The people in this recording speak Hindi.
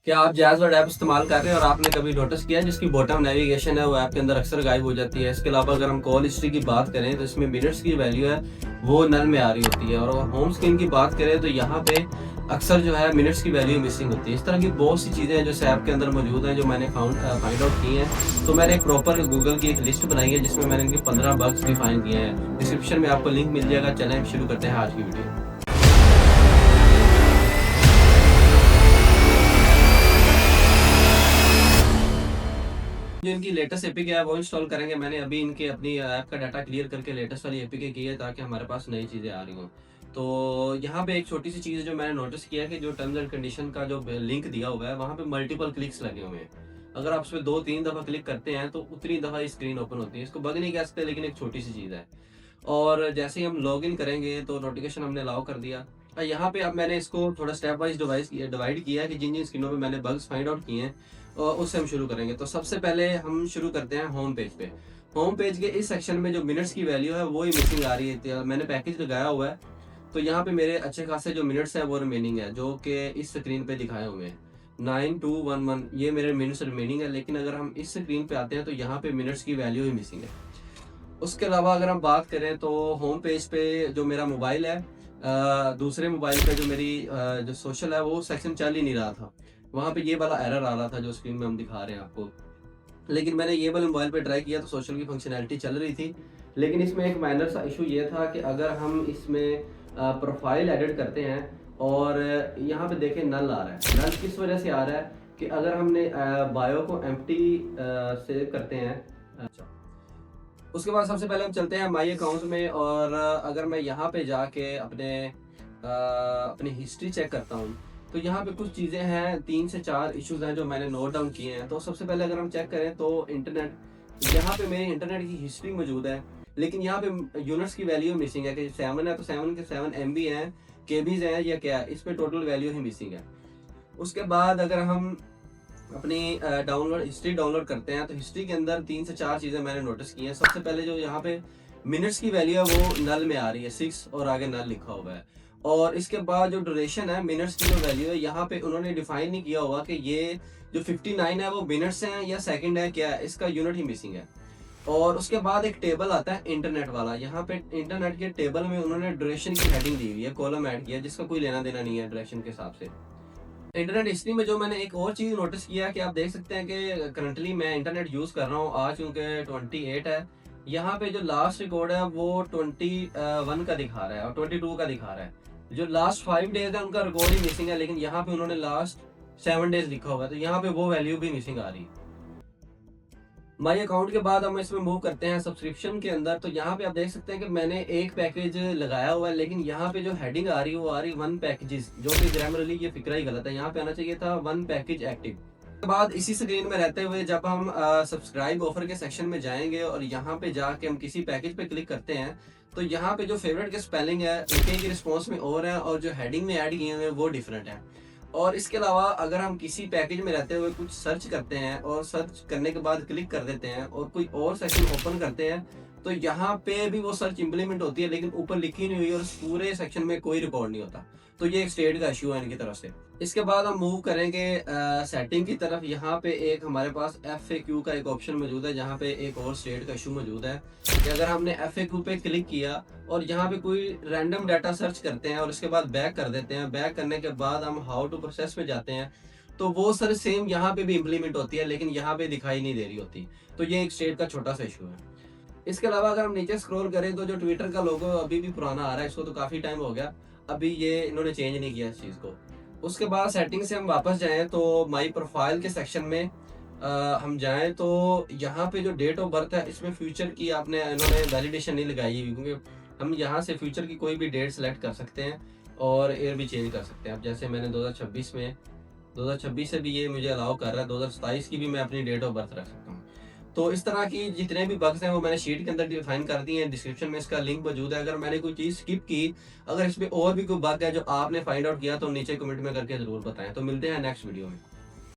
क्या आप जैज़ वर्ड ऐप इस्तेमाल कर रहे हैं और आपने कभी नोटिस किया है जिसकी बॉटम नेविगेशन है वो ऐप के अंदर अक्सर गायब हो जाती है। इसके अलावा अगर हम कॉल हिस्ट्री की बात करें तो इसमें मिनट्स की वैल्यू है वो नल में आ रही होती है, और होम स्क्रीन की बात करें तो यहाँ पे अक्सर जो है मिनट्स की वैल्यू मिसिंग होती है। इस तरह की बहुत सी चीज़ें हैं जो इस ऐप के अंदर मौजूद हैं जो मैंने फाइंड आउट की हैं। तो मैंने एक प्रॉपर गूगल की एक लिस्ट बनाई है जिसमें मैंने इनके 15 बग्स डिफाइन किए हैं। डिस्क्रिप्शन में आपको लिंक मिल जाएगा। चलें शुरू करते हैं आज की वीडियो। जो इनकी लेटेस्ट एपीके है वो इंस्टॉल करेंगे। मैंने अभी इनके अपनी ऐप का डाटा क्लियर करके लेटेस्ट वाली एपीके की है ताकि हमारे पास नई चीज़ें आ रही हों। तो यहाँ पे एक छोटी सी चीज़ जो मैंने नोटिस किया है कि जो टर्म्स एंड कंडीशन का जो लिंक दिया हुआ है वहाँ पे मल्टीपल क्लिक्स लगे हुए हैं। अगर आप उस पर 2-3 दफ़ा क्लिक करते हैं तो उतनी दफ़ा ये स्क्रीन ओपन होती है। इसको बग नहीं कह सकते, लेकिन एक छोटी सी चीज़ है। और जैसे ही हम लॉगिन करेंगे तो नोटिफिकेशन हमने अलाउ कर दिया। यहाँ पे अब मैंने इसको थोड़ा स्टेप वाइज डिवाइड किया है कि जिन जिन स्क्रीनों पे मैंने बग्स फाइंड आउट किए हैं उससे हम शुरू करेंगे। तो सबसे पहले हम शुरू करते हैं होम पेज पे। होम पेज के इस सेक्शन में जो मिनट्स की वैल्यू है वो ही मिसिंग आ रही है। मैंने पैकेज लगाया हुआ है तो यहाँ पे मेरे अच्छे खासे जो मिनट्स है वो रिमेनिंग है जो कि इस स्क्रीन पे दिखाए हुए हैं 9211। ये मेरे मिनट्स रिमेनिंग है, लेकिन अगर हम इस स्क्रीन पे आते हैं तो यहाँ पे मिनट्स की वैल्यू ही मिसिंग है। उसके अलावा अगर हम बात करें तो होम पेज पे जो मेरा मोबाइल है, दूसरे मोबाइल पे जो मेरी जो सोशल है वो सेक्शन चल ही नहीं रहा था। वहाँ पे ये वाला एरर आ रहा था जो स्क्रीन में हम दिखा रहे हैं आपको। लेकिन मैंने ये वाले मोबाइल पे ट्राई किया तो सोशल की फंक्शनैलिटी चल रही थी। लेकिन इसमें एक माइनर सा इशू ये था कि अगर हम इसमें प्रोफाइल एडिट करते हैं और यहाँ पे देखें नल आ रहा है। नल किस वजह से आ रहा है कि अगर हमने बायो को एम्प्टी सेव करते हैं। अच्छा, उसके बाद सबसे पहले हम चलते हैं माई अकाउंट में, और अगर मैं यहाँ पे जाके अपनी हिस्ट्री चेक करता हूँ तो यहाँ पे कुछ चीज़ें हैं, 3 से 4 इश्यूज हैं जो मैंने नोट डाउन किए हैं। तो सबसे पहले अगर हम चेक करें तो इंटरनेट, यहाँ पे मेरी इंटरनेट की हिस्ट्री मौजूद है, लेकिन यहाँ पे यूनिट्स की वैल्यू मिसिंग है कि 7 है तो 7 के 7 MB हैं, केबीज हैं या क्या है, इस पे टोटल वैल्यू ही मिसिंग है। उसके बाद अगर हम अपनी डाउनलोड हिस्ट्री डाउनलोड करते हैं तो हिस्ट्री के अंदर 3 से 4 चीज़ें मैंने नोटिस की हैं। सबसे पहले जो यहाँ पे मिनट्स की वैल्यू है वो नल में आ रही है, 6 और आगे नल लिखा हुआ है। और इसके बाद जो ड्यूरेशन है मिनट्स की जो वैल्यू है यहाँ पे उन्होंने डिफाइन नहीं किया हुआ कि ये जो 59 है वो मिनट्स हैं या सेकंड है, क्या है, इसका यूनिट ही मिसिंग है। और उसके बाद एक टेबल आता है इंटरनेट वाला। यहाँ पे इंटरनेट के टेबल में उन्होंने ड्यूरेशन की हेडिंग दी हुई है, कॉलम ऐड किया जिसका कोई लेना देना नहीं है ड्यूरेशन के हिसाब से। इंटरनेट हिस्ट्री में जो मैंने एक और चीज़ नोटिस किया कि आप देख सकते हैं कि करंटली मैं इंटरनेट यूज़ कर रहा हूँ आज, चूँकि 28 है। यहाँ पे जो लास्ट रिकॉर्ड है वो 21 का दिखा रहा है और 22 का दिखा रहा है। जो लास्ट 5 डेज है उनका रिकॉर्ड ही मिसिंग है, लेकिन यहाँ पे उन्होंने लास्ट 7 डेज लिखा हुआ है, तो यहाँ पे वो वैल्यू भी मिसिंग आ रही है। माई अकाउंट के बाद हम इसमें मूव करते हैं सब्सक्रिप्शन के अंदर। तो यहाँ पे आप देख सकते हैं कि मैंने एक पैकेज लगाया हुआ है, लेकिन यहाँ पे जो हेडिंग आ रही है वो आ रही है 1 पैकेजेस, जो कि ग्रामरली ये फिक्रा ही गलत है। यहाँ पे आना चाहिए था 1 पैकेज एक्टिव। के बाद इसी स्क्रीन में रहते हुए जब हम सब्सक्राइब ऑफर के सेक्शन में जाएंगे और यहाँ पे जाके हम किसी पैकेज पे क्लिक करते हैं तो यहाँ पे जो फेवरेट के स्पेलिंग है उनके की रिस्पॉन्स में और है, और जो हेडिंग में ऐड किए हुए हैं वो डिफरेंट है। और इसके अलावा अगर हम किसी पैकेज में रहते हुए कुछ सर्च करते हैं और सर्च करने के बाद क्लिक कर देते हैं और कोई और सेक्शन ओपन करते हैं तो यहाँ पे भी वो सर्च इंप्लीमेंट होती है, लेकिन ऊपर लिखी नहीं हुई और पूरे सेक्शन में कोई रिकॉर्ड नहीं होता। तो ये एक स्टेट का इशू है इनकी तरफ से। इसके बाद हम मूव करेंगे सेटिंग की तरफ। यहाँ पे एक हमारे पास FAQ का एक ऑप्शन मौजूद है जहाँ पे एक और स्टेट का इशू मौजूद है कि अगर हमने FAQ पे क्लिक किया और यहाँ पे कोई रैंडम डाटा सर्च करते हैं और उसके बाद बैक कर देते हैं, बैक करने के बाद हम हाउ टू प्रोसेस में जाते हैं तो वो सर सेम यहाँ पे भी इम्प्लीमेंट होती है, लेकिन यहाँ पे दिखाई नहीं दे रही होती। तो ये एक स्टेट का छोटा सा इशू है। इसके अलावा अगर हम नीचे स्क्रॉल करें तो जो ट्विटर का लोगो अभी भी पुराना आ रहा है, इसको तो काफ़ी टाइम हो गया, अभी ये इन्होंने चेंज नहीं किया इस चीज़ को। उसके बाद सेटिंग से हम वापस जाएं तो माई प्रोफाइल के सेक्शन में हम जाएं तो यहाँ पे जो डेट ऑफ बर्थ है इसमें फ्यूचर की आपने इन्होंने वैलिडेशन नहीं लगाई है, क्योंकि हम यहाँ से फ्यूचर की कोई भी डेट सेलेक्ट कर सकते हैं और ईयर भी चेंज कर सकते हैं। अब जैसे मैंने 2026 से भी ये मुझे अलाउ कर रहा है, 2027 की भी मैं अपनी डेट ऑफ बर्थ रख सकता हूँ। तो इस तरह की जितने भी बग्स हैं वो मैंने शीट के अंदर डिफाइन कर दिए हैं। डिस्क्रिप्शन में इसका लिंक मौजूद है। अगर मैंने कोई चीज़ स्किप की, अगर इसमें और भी कोई बग है जो आपने फाइंड आउट किया तो नीचे कमेंट में करके ज़रूर बताएं। तो मिलते हैं नेक्स्ट वीडियो में।